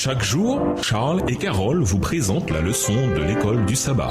Chaque jour, Charles et Carole vous présentent la leçon de l'école du sabbat.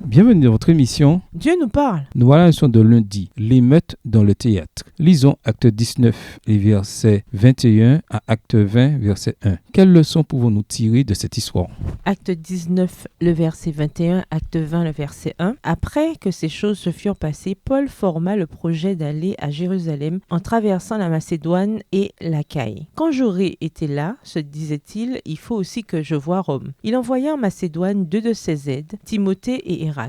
Bienvenue dans votre émission. Dieu nous parle. Nous voilà la leçon de lundi, l'émeute dans le théâtre. Lisons Acte 19, les versets 21 à Acte 20, verset 1. Quelle leçon pouvons-nous tirer de cette histoire? Acte 19, le verset 21, Acte 20, le verset 1. Après que ces choses se furent passées, Paul forma le projet d'aller à Jérusalem en traversant la Macédoine et l'Achaïe. Quand j'aurai été là, se disait-il, il faut aussi que je voie Rome. Il envoya en Macédoine 2 de ses aides, Timothée et Éraste.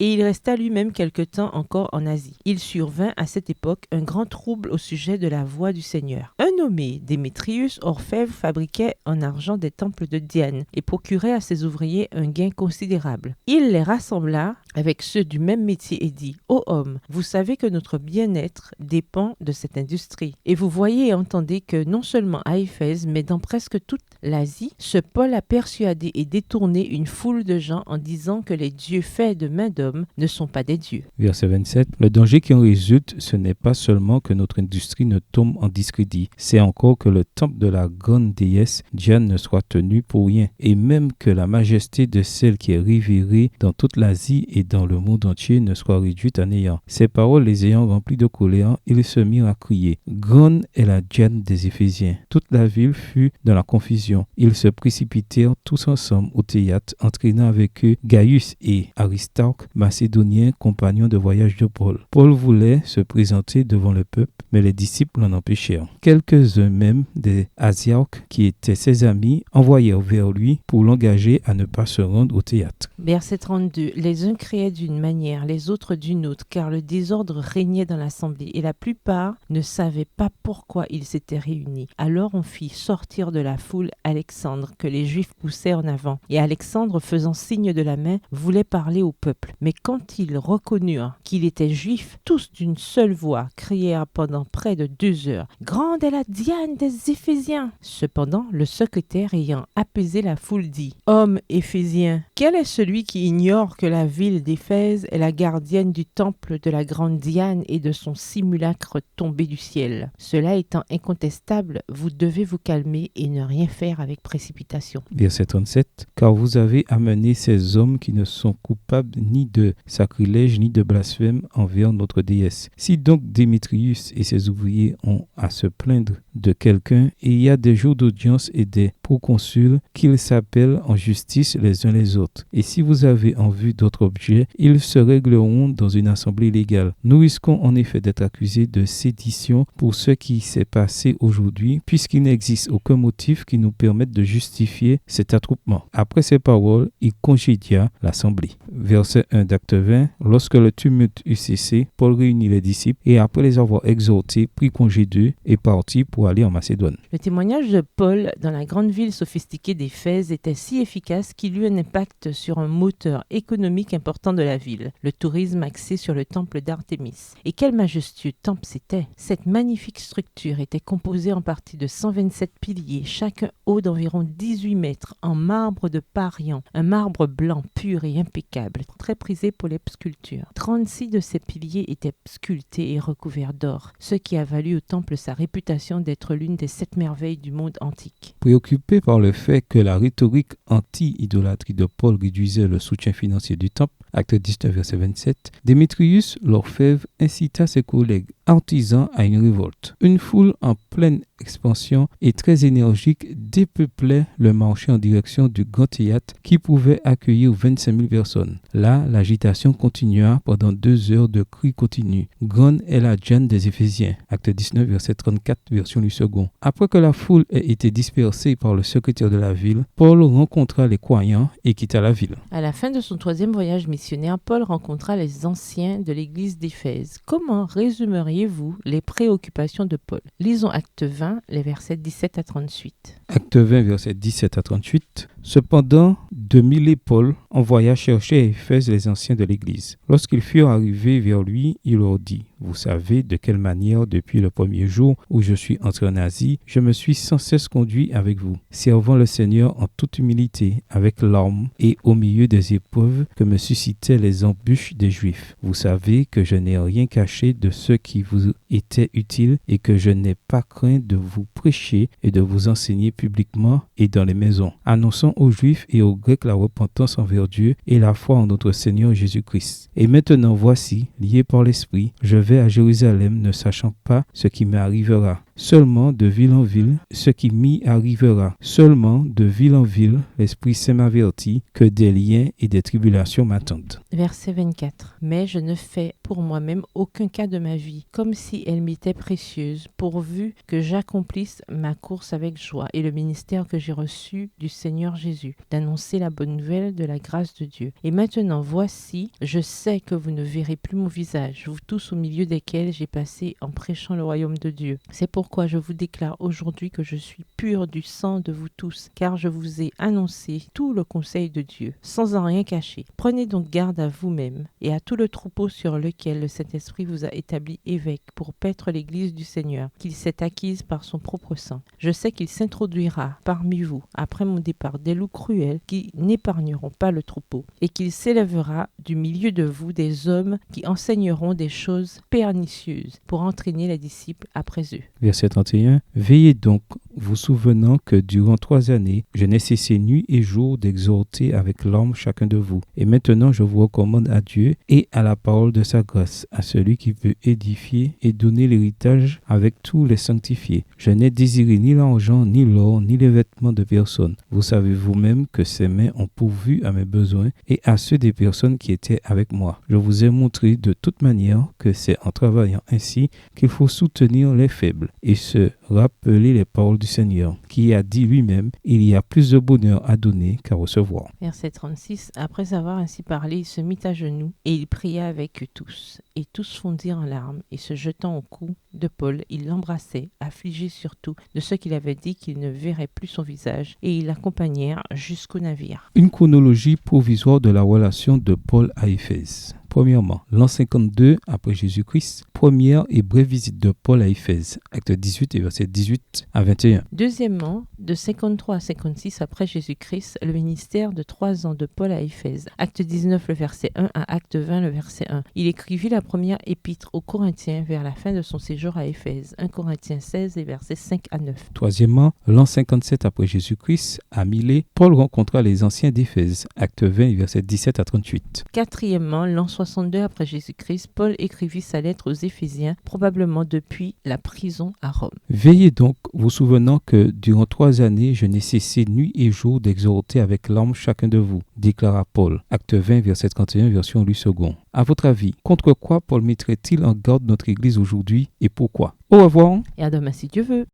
Et il resta lui-même quelque temps encore en Asie. Il survint à cette époque un grand trouble au sujet de la voie du Seigneur. Un nommé Démétrius, orfèvre, fabriquait en argent des temples de Diane et procurait à ses ouvriers un gain considérable. Il les rassembla avec ceux du même métier et dit « Ô hommes, vous savez que notre bien-être dépend de cette industrie. Et vous voyez et entendez que non seulement à Éphèse, mais dans presque toute l'Asie, ce Paul a persuadé et détourné une foule de gens en disant que les dieux faits de main d'homme ne sont pas des dieux. » Verset 27. Le danger qui en résulte, ce n'est pas seulement que notre industrie ne tombe en discrédit, c'est encore que le temple de la grande déesse Diane ne soit tenu pour rien, et même que la majesté de celle qui est révérée dans toute l'Asie et dans le monde entier ne soit réduite à néant. Ces paroles les ayant remplis de colère, ils se mirent à crier. Grande est la Diane des Éphésiens. Toute la ville fut dans la confusion. Ils se précipitèrent tous ensemble au théâtre, entraînant avec eux Gaius et Aristarque, macédoniens, compagnons de voyage de Paul. Paul voulait se présenter devant le peuple, mais les disciples l'en empêchèrent. Quelques-uns même des Asiarques, qui étaient ses amis, envoyèrent vers lui pour l'engager à ne pas se rendre au théâtre. Verset 32. Les uns criaient d'une manière, les autres d'une autre, car le désordre régnait dans l'assemblée, et la plupart ne savaient pas pourquoi ils s'étaient réunis. Alors on fit sortir de la foule Alexandre, que les Juifs poussaient en avant. Et Alexandre, faisant signe de la main, voulait parler au peuple. Mais quand ils reconnurent qu'il était juif, tous d'une seule voix crièrent pendant près de 2 heures « Grande est la Diane des Éphésiens !» Cependant, le secrétaire ayant apaisé la foule dit « Hommes Éphésiens, quel est celui qui ignore que la ville d'Éphèse est la gardienne du temple de la grande Diane et de son simulacre tombé du ciel? Cela étant incontestable, vous devez vous calmer et ne rien faire avec précipitation. » Verset 37. Car vous avez amené ces hommes qui ne sont coupables ni de sacrilège ni de blasphème envers notre déesse. Si donc Démétrius et ses ouvriers ont à se plaindre de quelqu'un, et il y a des jours d'audience et des proconsuls qu'ils s'appellent en justice les uns les autres. Et si vous avez en vue d'autres objets, ils se régleront dans une assemblée légale. Nous risquons en effet d'être accusés de sédition pour ce qui s'est passé aujourd'hui, puisqu'il n'existe aucun motif qui nous permette de justifier cet attroupement. Après ces paroles, il congédia l'assemblée. Verset 1 d'Acte 20. Lorsque le tumulte eut cessé, Paul réunit les disciples et après les avoir exhortés, prit congé d'eux et partit pour aller en Macédoine. Le témoignage de Paul dans la grande ville sophistiquée d'Éphèse était si efficace qu'il eut un impact sur un moteur économique important de la ville, le tourisme axé sur le temple d'Artémis. Et quel majestueux temple c'était! Cette magnifique structure était composée en partie de 127 piliers, chacun haut d'environ 18 mètres, en marbre de Parian, un marbre blanc pur et impeccable, très prisé pour les sculptures. 36 de ces piliers étaient sculptés et recouverts d'or, ce qui a valu au temple sa réputation d'être l'une des 7 merveilles du monde antique. Préoccupé par le fait que la rhétorique anti-idolâtrie de Paul réduisait le soutien financier du temple, Acte 19, verset 27, Démétrius, l'orfèvre, incita ses collègues artisans à une révolte. Une foule en pleine expansion et très énergique dépeuplait le marché en direction du grand théâtre qui pouvait accueillir 25 000 personnes. Là, l'agitation continua pendant 2 heures de cris continus. Grande est la Diane des Éphésiens. Acte 19, verset 34, version du second. Après que la foule ait été dispersée par le secrétaire de la ville, Paul rencontra les croyants et quitta la ville. À la fin de son 3e voyage missionnaire, Paul rencontra les anciens de l'église d'Éphèse. Comment résumeriez-vous les préoccupations de Paul? Lisons Acte 20, les versets 17 à 38. Acte 20, versets 17 à 38. Cependant, Demile et Paul envoya chercher à Éphèse les anciens de l'église. Lorsqu'ils furent arrivés vers lui, il leur dit « Vous savez de quelle manière, depuis le premier jour où je suis entré en Asie, je me suis sans cesse conduit avec vous, servant le Seigneur en toute humilité, avec larmes et au milieu des épreuves que me suscitaient les embûches des Juifs. Vous savez que je n'ai rien caché de ce qui vous était utile et que je n'ai pas craint de vous prêcher et de vous enseigner publiquement et dans les maisons, annonçant aux Juifs et aux Grecs la repentance envers Dieu et la foi en notre Seigneur Jésus-Christ. Et maintenant, voici, lié par l'Esprit, je vais à Jérusalem ne sachant pas ce qui m'arrivera. Seulement de ville en ville, ce qui m'y arrivera. Seulement de ville en ville, l'Esprit Saint m'avertit que des liens et des tribulations m'attendent. Verset 24. Mais je ne fais pour moi-même aucun cas de ma vie, comme si elle m'était précieuse, pourvu que j'accomplisse ma course avec joie et le ministère que j'ai reçu du Seigneur Jésus, d'annoncer la bonne nouvelle de la grâce de Dieu. Et maintenant, voici, je sais que vous ne verrez plus mon visage, vous tous au milieu desquels j'ai passé en prêchant le royaume de Dieu. C'est pourquoi je vous déclare aujourd'hui que je suis pur du sang de vous tous, car je vous ai annoncé tout le conseil de Dieu, sans en rien cacher. Prenez donc garde à vous-même et à tout le troupeau sur lequel le Saint-Esprit vous a établi évêque pour paître l'Église du Seigneur, qu'il s'est acquise par son propre sang. Je sais qu'il s'introduira parmi vous, après mon départ, des loups cruels qui n'épargneront pas le troupeau, et qu'il s'élèvera du milieu de vous des hommes qui enseigneront des choses pernicieuses pour entraîner les disciples après eux. Verset 31. Veillez donc, vous souvenant que durant 3 années, je n'ai cessé nuit et jour d'exhorter avec larmes chacun de vous. Et maintenant, je vous recommande à Dieu et à la parole de sa grâce, à celui qui veut édifier et donner l'héritage avec tous les sanctifiés. Je n'ai désiré ni l'argent, ni l'or, ni les vêtements de personne. Vous savez vous-même que ces mains ont pourvu à mes besoins et à ceux des personnes qui étaient avec moi. Je vous ai montré de toute manière que c'est en travaillant ainsi qu'il faut soutenir les faibles et se rappeler les paroles du Seigneur, qui a dit lui-même, il y a plus de bonheur à donner qu'à recevoir. Verset 36. Après avoir ainsi parlé, il se mit à genoux et il pria avec eux tous. Et tous fondirent en larmes et se jetant au cou de Paul, il l'embrassait, affligé surtout de ce qu'il avait dit qu'il ne verrait plus son visage, et ils l'accompagnèrent jusqu'au navire. Une chronologie provisoire de la relation de Paul à Éphèse. Premièrement, l'an 52 après Jésus-Christ, première et brève visite de Paul à Éphèse, acte 18 et versets 18 à 21. Deuxièmement, de 53 à 56 après Jésus-Christ, le ministère de 3 ans de Paul à Éphèse, acte 19 le verset 1 à acte 20 le verset 1. Il écrivit la première épître aux Corinthiens vers la fin de son séjour à Éphèse, 1 Corinthiens 16 et versets 5 à 9. Troisièmement, l'an 57 après Jésus-Christ, à Milet, Paul rencontra les anciens d'Éphèse, acte 20 et versets 17 à 38. Quatrièmement, l'an 62 après Jésus-Christ, Paul écrivit sa lettre aux Éphésiens, probablement depuis la prison à Rome. Veillez donc, vous souvenant que durant 3 années, je n'ai cessé nuit et jour d'exhorter avec larmes chacun de vous, déclara Paul. Acte 20, verset 31, version Louis II. À votre avis, contre quoi Paul mettrait-il en garde notre Église aujourd'hui et pourquoi? Au revoir. Et à demain si Dieu veut.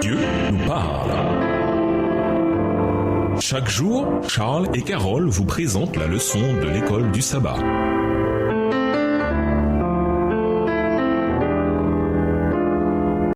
Dieu nous parle. Chaque jour, Charles et Carole vous présentent la leçon de l'école du sabbat.